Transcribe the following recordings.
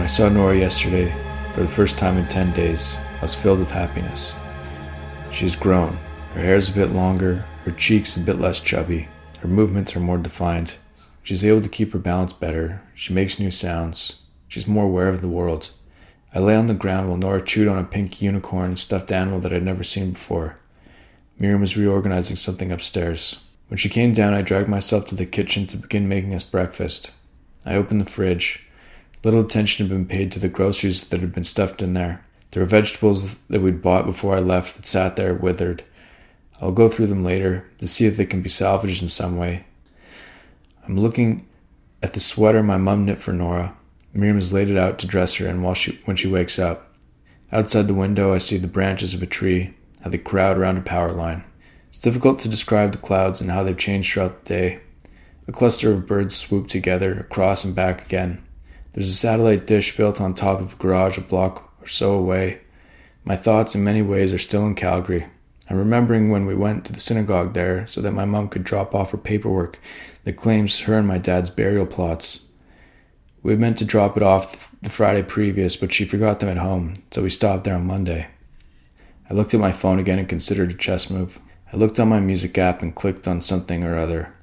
saw Nora yesterday for the first time in 10 days. I was filled with happiness. She has grown. Her hair is a bit longer, her cheeks a bit less chubby, her movements are more defined. She's able to keep her balance better. She makes new sounds. She's more aware of the world. I lay on the ground while Nora chewed on a pink unicorn stuffed animal that I'd never seen before. Miriam was reorganizing something upstairs. When she came down, I dragged myself to the kitchen to begin making us breakfast. I opened the fridge. Little attention had been paid to the groceries that had been stuffed in there. There were vegetables that we'd bought before I left that sat there withered. I'll go through them later to see if they can be salvaged in some way. I'm looking at the sweater my mum knit for Nora. Miriam has laid it out to dress her in when she wakes up. Outside the window, I see the branches of a tree, how they crowd around a power line. It's difficult to describe the clouds and how they've changed throughout the day. A cluster of birds swoop together, across and back again. There's a satellite dish built on top of a garage a block or so away. My thoughts in many ways are still in Calgary. I'm remembering when we went to the synagogue there so that my mum could drop off her paperwork that claims her and my dad's burial plots. We had meant to drop it off the Friday previous, but she forgot them at home, so we stopped there on Monday. I looked at my phone again and considered a chess move. I looked on my music app and clicked on something or other.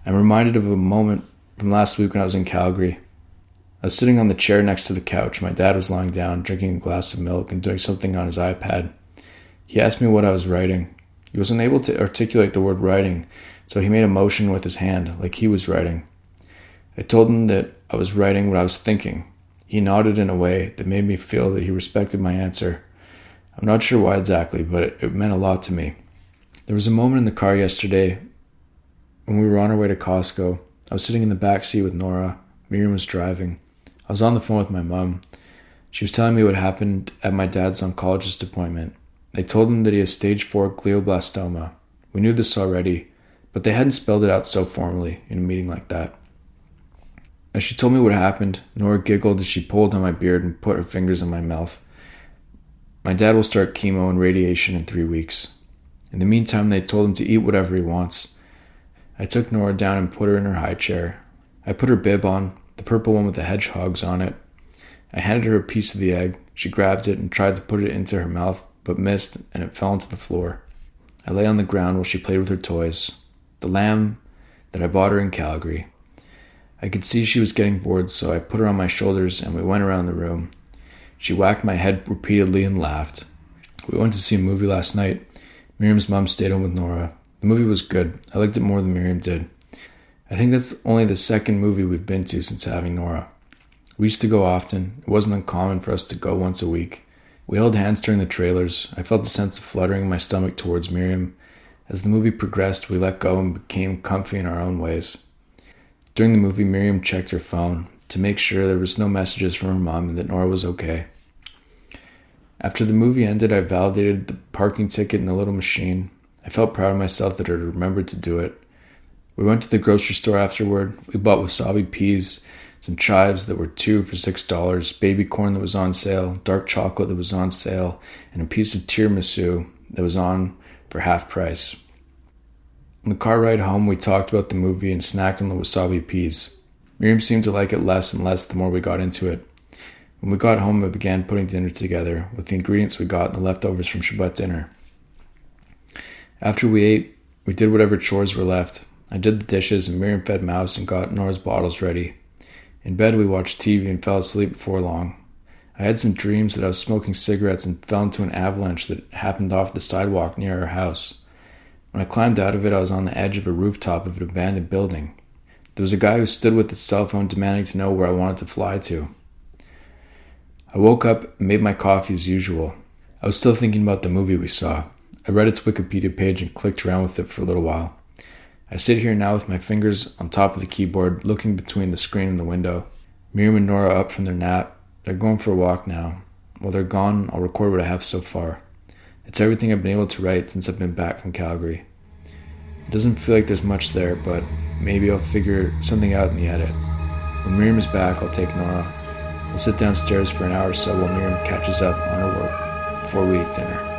I'm reminded of a moment from last week when I was in Calgary. I was sitting on the chair next to the couch. My dad was lying down, drinking a glass of milk and doing something on his iPad. He asked me what I was writing. He was unable to articulate the word writing, so he made a motion with his hand, like he was writing. I told him that I was writing what I was thinking. He nodded in a way that made me feel that he respected my answer. I'm not sure why exactly, but it meant a lot to me. There was a moment in the car yesterday when we were on our way to Costco. I was sitting in the back seat with Nora. Miriam was driving. I was on the phone with my mum. She was telling me what happened at my dad's oncologist appointment. They told him that he has stage 4 glioblastoma. We knew this already, but they hadn't spelled it out so formally in a meeting like that. As she told me what happened, Nora giggled as she pulled on my beard and put her fingers in my mouth. My dad will start chemo and radiation in 3 weeks. In the meantime, they told him to eat whatever he wants. I took Nora down and put her in her high chair. I put her bib on, the purple one with the hedgehogs on it. I handed her a piece of the egg. She grabbed it and tried to put it into her mouth, but missed, and it fell onto the floor. I lay on the ground while she played with her toys. The lamb that I bought her in Calgary. I could see she was getting bored, so I put her on my shoulders and we went around the room. She whacked my head repeatedly and laughed. We went to see a movie last night. Miriam's mom stayed home with Nora. The movie was good. I liked it more than Miriam did. I think that's only the second movie we've been to since having Nora. We used to go often. It wasn't uncommon for us to go once a week. We held hands during the trailers. I felt a sense of fluttering in my stomach towards Miriam. As the movie progressed, we let go and became comfy in our own ways. During the movie, Miriam checked her phone to make sure there was no messages from her mom and that Nora was okay. After the movie ended, I validated the parking ticket in the little machine. I felt proud of myself that I remembered to do it. We went to the grocery store afterward. We bought wasabi peas, some chives that were 2 for $6, baby corn that was on sale, dark chocolate that was on sale, and a piece of tiramisu that was on for half price. On the car ride home, we talked about the movie and snacked on the wasabi peas. Miriam seemed to like it less and less the more we got into it. When we got home, I began putting dinner together with the ingredients we got and the leftovers from Shabbat dinner. After we ate, we did whatever chores were left. I did the dishes and Miriam fed Mouse and got Nora's bottles ready. In bed, we watched TV and fell asleep before long. I had some dreams that I was smoking cigarettes and fell into an avalanche that happened off the sidewalk near our house. When I climbed out of it, I was on the edge of a rooftop of an abandoned building. There was a guy who stood with his cell phone demanding to know where I wanted to fly to. I woke up and made my coffee as usual. I was still thinking about the movie we saw. I read its Wikipedia page and clicked around with it for a little while. I sit here now with my fingers on top of the keyboard, looking between the screen and the window. Miriam and Nora are up from their nap. They're going for a walk now. While they're gone, I'll record what I have so far. It's everything I've been able to write since I've been back from Calgary. It doesn't feel like there's much there, but maybe I'll figure something out in the edit. When Miriam is back, I'll take Nora. We'll sit downstairs for an hour or so while Miriam catches up on her work before we eat dinner.